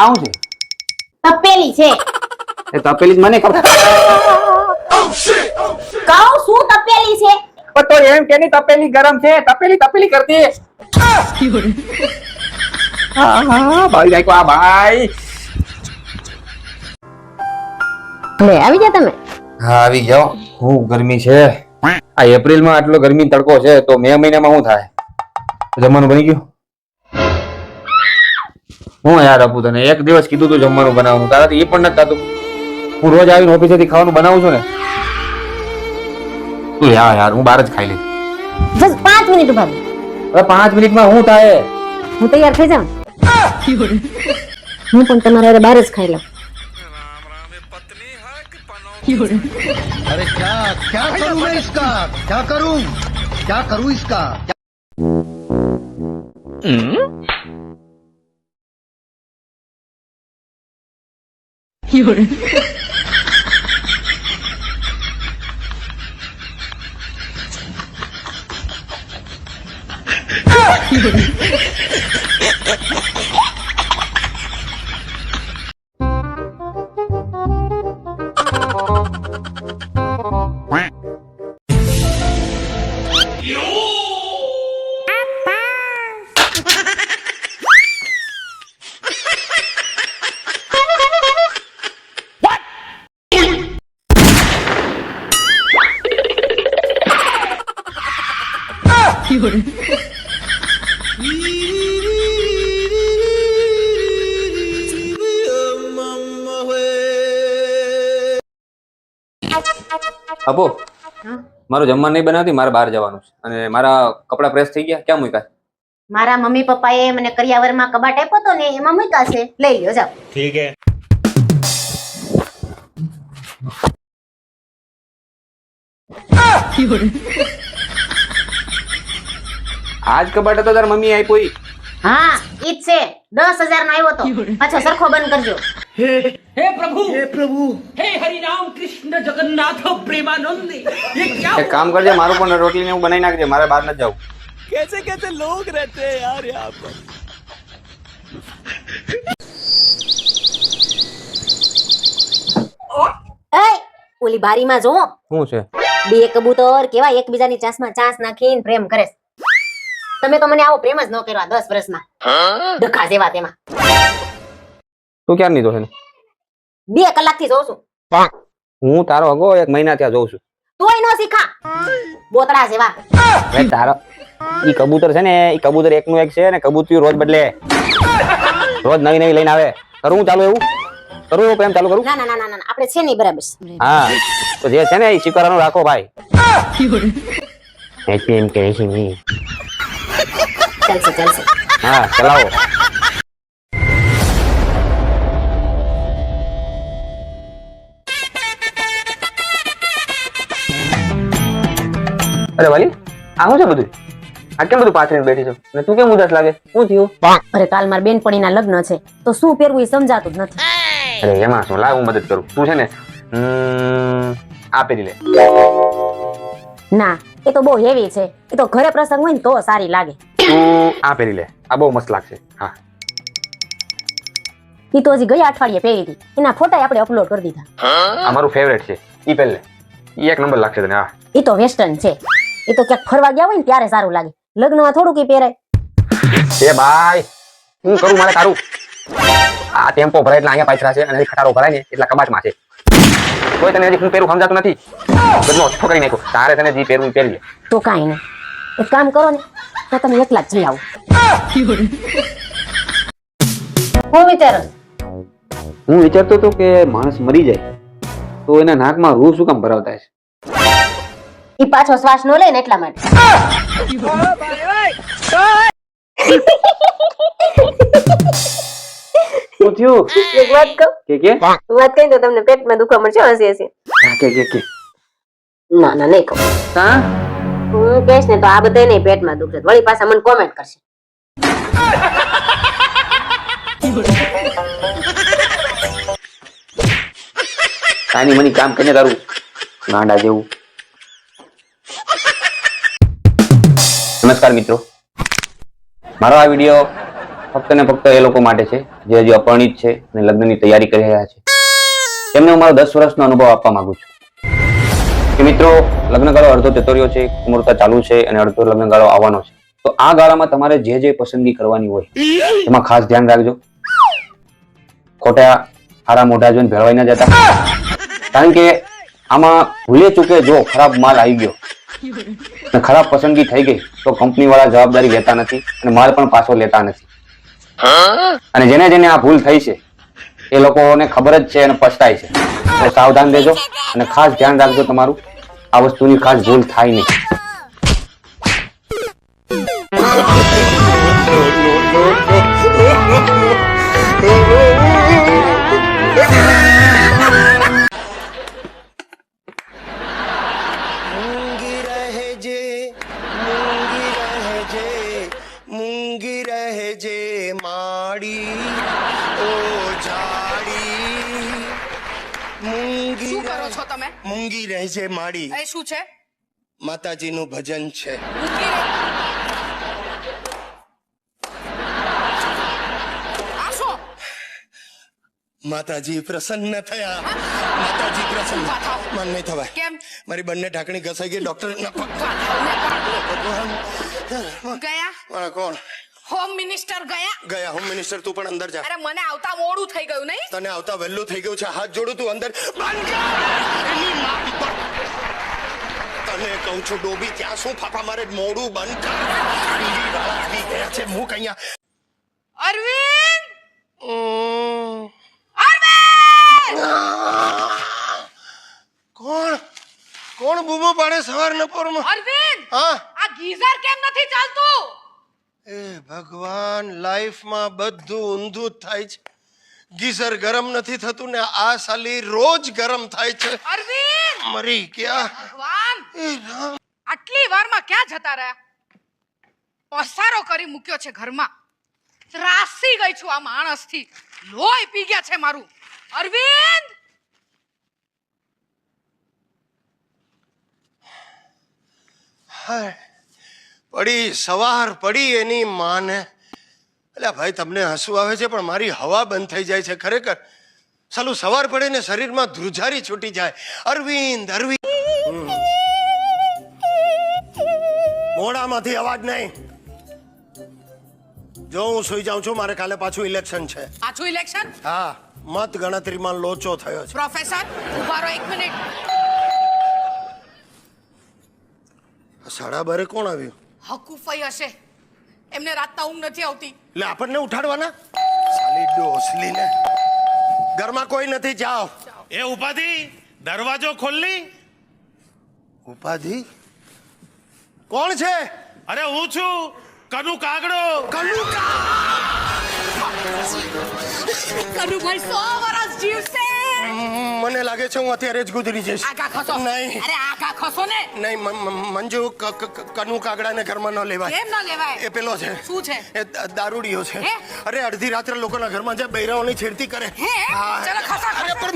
આવું છે તપેલી છે. એ તપેલી જ મને ખબર. કહું શું તપેલી છે? તો એમ કે ની તપેલી ગરમ છે, તપેલી તપેલી કરતી. હા હા ભાઈ જાય આ ભાઈ. લે આવી ગયા તમે. હા આવી ગયો. ખૂબ ગરમી છે. આ એપ્રિલ માં આટલો ગરમી તડકો છે તો મે મહિનામાં શું થાય? જમવાનું બની ગયું? હું યાર આપું તને એક દિવસ કીધું તું જમવાનું બનાવવાનું, તારાથી એ પણ નથી થતું. હું રોજ આવીને ઓફિસેથી ખાવાનું બનાવું છું ને. તું યાર હું બહાર જ ખાઈ લઈશ. બસ 5 મિનિટ ઉભા રહો. હવે 5 મિનિટમાં શું થાય? હું તૈયાર થઈ જાઉં. હું પણ તમારે હારે બહાર જ ખાઈ લઉં. अरे क्या करूं मैं इसका, क्या करूं इसका. આપો મારું જમવાનું નહીં બનાવતી, મારે બહાર જવાનું છે અને મારા કપડા પ્રેસ થઈ ગયા. ક્યાં મૂક્યા? મારા મમ્મી પપ્પાએ મને કરિયાવરમાં કબાટ આપ્યો તો ને એમાં મૂક્યા છે. લઈ લ્યો જાઓ. ठीक है. આજ કબાટ હતો તાર મમ્મી આપ્યો ઈ? હા ઈ જ છે. 10,000 નો આવ્યો તો. પાછો સરખો બંધ કરજો. हे प्रभु हे हरि राम कृष्ण जगन्नाथ प्रेमानंद ये क्या એક કામ કરજે, મારું પણ રોટલી ને એવું બનાવી નાખજે, મારે બહાર નથી જવું. कैसे कैसे लोग रहते हैं यार यहाँ पर. એય ઓલી બારીમાં જો. શું છે? બે કબૂતર કેવા એકબીજાની ચાંસમાં ચાંસ નાખીને પ્રેમ કરે છે. તમે તો મને આવો પ્રેમ જ ન કર્યો આ 10 વર્ષમાં. ડખા જેવા તેમાં. તું ક્યાં નહીં જોશે? 2 કલાકથી જોઉં છું. હું તારો અગો 1 મહિના ત્યાં જોઉં છું. તોય નો શીખા. બોતડા જેવા. હવે તારો ઈ કબૂતર છે ને, ઈ કબૂતર એકનું એક છે ને, કબૂતર રોજ બદલે, રોજ નવી નવી લઈને આવે. કરું ચાલુ એવું? કરું એવું પ્રેમ ચાલુ કરું? ના ના ના ના ના આપણે છે નહીં બરાબર. હા તો જે છે ને એ સ્વીકારવાનું રાખો ભાઈ. એમ કહે છે નહીં. ચાલશે ચાલશે. હા ચલાવો. અરે વાલી આ શું છે બધું? આ કેમ બધું પાથરીને બેઠી છો અને તું કેમ ઉદાસ લાગે? શું થયું? અરે કાલ માર બેનપણીના લગ્ન છે તો શું પહેરવું એ સમજાતું જ નથી. અરે એમાં શું, લાવ હું મદદ કરું. તું છે ને આ પહેરી લે. ના એ તો બહુ હેવી છે. એ તો ઘરે પ્રસંગ હોય ને તો સારી લાગે. તું આ પહેરી લે, આ બહુ મસ્ત લાગશે. હા ઈ તો હજી ગયા અઠવાડિયે પહેરી હતી. એના ફોટા આપણે અપલોડ કરી દીધા. આ મારું ફેવરેટ છે. ઈ પહેર લે, ઈ એક નંબર લાગશે તને. હા ઈ તો વેસ્ટર્ન છે. એ તો ક્યાંક ફરવા ગયા હોય ને ત્યારે સારું લાગે. લગ્નમાં થોડું કી પહેરાય. એ ભાઈ હું કરું મારે તારું? આ ટેમ્પો ભરાય એટલે અહીંયા પાછરા છે અને ખટારો ભરાય ને એટલા કબાટમાં છે. કોઈ તને હજી હું પહેરું સમજાતું નથી. બધું ઓછો કરી નાખ્યો. તારે તને જે પહેરવું પહેરી લે. તો કાંઈ નહીં. એક કામ કરો ને તો તમે એકલા જ જઈ આવો. હું વિચારો હું વિચારતો હતો કે માણસ મરી જાય તો એના નાકમાં રૂ શું કામ ભરાવતા છે? ઈ પાછો શ્વાસ નો લે ને એટલા માટે. શું થયું? એક વાત કહું? કે વાત કહી તો તમને પેટમાં દુખવા મળશે. હસી હસી. કે ના ના નહીં કહું. હા હું કહીશ ને તો આ બધા નહીં પેટમાં દુખશે. વળી પાછા મને કોમેન્ટ કરશે. કાની મની કામ કરીને તારું ગાંડા જેવું. નમસ્કાર મિત્રો, મારો આ વિડીયો ફક્ત ને ફક્ત એ લોકો માટે છે જે હજી અપરિણિત છે અને લગ્નની તૈયારી કરી રહ્યા છે. તેમને હું મારો 10 વર્ષનો અનુભવ આપવા માંગુ છું કે મિત્રો, લગ્નગાળો અડધો જતો રહ્યો છે, મુહૂર્ત ચાલુ છે અને અડધો લગ્નગાળો આવવાનો છે. તો આ ગાળામાં તમારે જે પસંદગી કરવાની હોય એમાં ખાસ ધ્યાન રાખજો. ખોટા હારા મોઢા જોઈને ભેળવાઈ ન જતા, કારણ કે આમાં ભૂલે ચૂકે જો ખરાબ માલ આવી ગયો અને ખરાબ પસંદગી થઈ ગઈ તો કંપની વાળા જવાબદારી લેતા નથી અને માલ પણ પાછો લેતા નથી. અને જેને આ ભૂલ થઈ છે એ લોકોને ખબર જ છે અને પછતાય છે. તો સાવધાન રહેજો અને ખાસ ધ્યાન રાખજો તમારું, આ વસ્તુની ખાસ ભૂલ થાય નહીં. મૂંગી રહેજે મૂંગી રહેજે માડી ઓ જાડી મૂંગી શું કરો છો તમે? મૂંગી રહેજે માડી એ શું છે? માતાજીનું ભજન છે. મૂકી રહો. આ શું? માતાજી પ્રસન્ન થયા. માતાજી પ્રસન્ન. મન નહીં થવાય. કેમ? મારી બંને ઢાંકણી ઘસાઈ ગઈ. ડોક્ટર ગયા કોણ હોમ મિનિસ્ટર ગયા? ગયા હોમ મિનિસ્ટર? તું પણ અંદર જા. અરે મને આવતા મોડું થઈ ગયું નહીં? તને આવતા વહેલું થઈ ગયું છે. હાથ જોડું, તું અંદર બંધ કર. એની માં પર. તને કહું છું ડોબી, ત્યાં શું ફાફા મારે? મોડું બંધ કર. ટીવી વાળા આવી ગયા છે. મૂક અહીંયા. અરવિંદ! અરવિંદ! કોણ કોણ બૂમો પાડે સવારના પોરમાં? અરવિંદ! હા, આ ગીઝર કેમ નથી ચાલતું? એ ભગવાન, લાઈફમાં બધું ઊંધું જ થાય છે. ગીઝર ગરમ નથી થતું ને આ સાલી રોજ ગરમ થાય છે. અરવિંદ! મરી ગયા. ભગવાન! એ રામ. આટલી વારમાં ક્યાં જતા રહ્યા? પસારો કરી મૂક્યો છે ઘરમાં. ત્રાસી ગઈ છું આ માણસથી. લોહી પી ગયા છે મારું. અરવિંદ! હાય, પડી સવાર પડી એની માને. એટલે ભાઈ, તમને હસવું આવે છે પણ મારી હવા બંધ થઈ જાય છે ખરેખર. સાલું સવાર પડે ને શરીરમાં ધ્રુજારી છૂટી જાય. અરવિંદ અરવિંદ. મોડામાંથી અવાજ નહીં. જો હું સુઈ જાઉં છું, મારે કાલે પાછું ઇલેક્શન છે. પાછું ઇલેક્શન? હા, મત ગણતરીમાં લોચો થયો છે. પ્રોફેસર ઉભા રહો 1 મિનિટ. 12:30 કોણ આવ્યું? હકુફઈ હશે. એમને રાતના ઊંઘ નથી આવતી. એટલે આપણને ઉઠાડવાના? સાલી ડોસલીને. ઘરમાં કોઈ નથી, જાઓ. એ ઉપાધિ, દરવાજો ખોલની. ઉપાધિ? કોણ છે? અરે હું છું, કનુ કાગડો. કનુભાઈ 100 વર્ષ જીવશે. મને લાગે છે હું અત્યારે જ ગુજરી જઈશ. આગા ખસો. નહીં. અરે આગા ખસો ને. નહીં મંજુ, કનુ કાગડાને ઘરમાં ન લેવાય. કેમ ન લેવાય? એ પેલો છે. શું છે? એ દારૂડિયો છે. હે? અરે અડધી રાત્રે લોકોના ઘરમાં જાય, બૈરાઓની છેડતી કરે. હે? હા. ચલો ખસા. અરે पर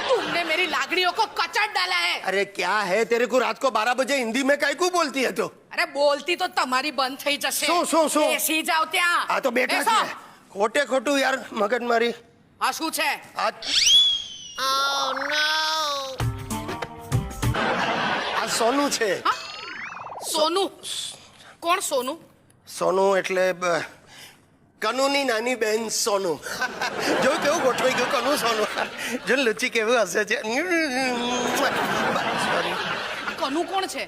तुमने मेरी लागड़ियों को कचड़ डाला है. अरे क्या है तेरे को रात को 12 बजे हिंदी में काय को बोलती है तो? અરે બોલતી તો તમારી બંધ થઈ જશે. શું? બેસી જાવ ત્યાં. આ તો બેઠા બેસો. છે. ખોટે ખોટું યાર મગજ મારી. આ શું છે? આ સોનું છે. સોનું? કોણ સોનું? સોનું એટલે કનુની નાની બેન સોનું. જો કેવું ગોઠવાઈ ગયું કનુ સોનું. જો લુચી કેવું હશે છે. સોરી. કનુ કોણ છે?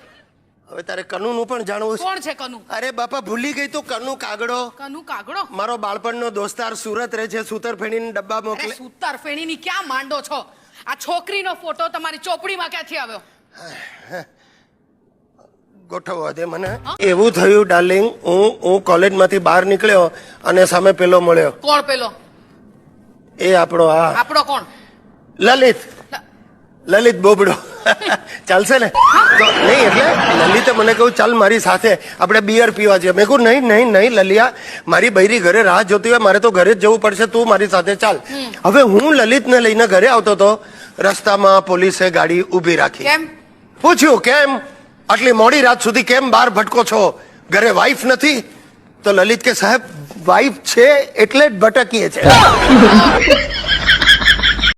હવે તારે કનુનું પણ જાણવું છે? કોણ છે કનુ? અરે બાપા, ભૂલી ગઈ તું. કનુ કાગડો. કનુ કાગડો? મારો બાળપણનો દોસ્તાર સુરત રહે છે. સૂતર ફેણીને ડબ્બા અરે મોકલે. સૂતર ફેણીની ક્યાં માંડો છો? આ છોકરીનો ફોટો તમારી ચોપડીમાં ક્યાંથી આવ્યો? ગોઠવવા દે મને. એવું થયું ડાર્લિંગ, હું કોલેજમાંથી બહાર નીકળ્યો અને સામે પેલો મળ્યો. કોણ પેલો? એ આપણો આપણો કોણ? લલિત. લલિત બોબડો. ચાલશે ને? તો નહીં એટલે લલિતે મને કહ્યું ચાલ મારી સાથે આપણે બિયર પીવા જઈએ. મેં કહ્યું નહીં લલિયા, મારી બૈરી ઘરે રાહ જોતી હોય, મારે તો ઘરે જ જવું પડશે, તું મારી સાથે ચાલ. હવે હું લલિતને લઈને ઘરે આવતો હતો, રસ્તામાં પોલીસે ગાડી ઊભી રાખી. કેમ? પૂછ્યું કેમ આટલી મોડી રાત સુધી કેમ બહાર ભટકો છો, ઘરે વાઈફ નથી? તો લલિત કે સાહેબ વાઈફ છે એટલે જ ભટકીએ છે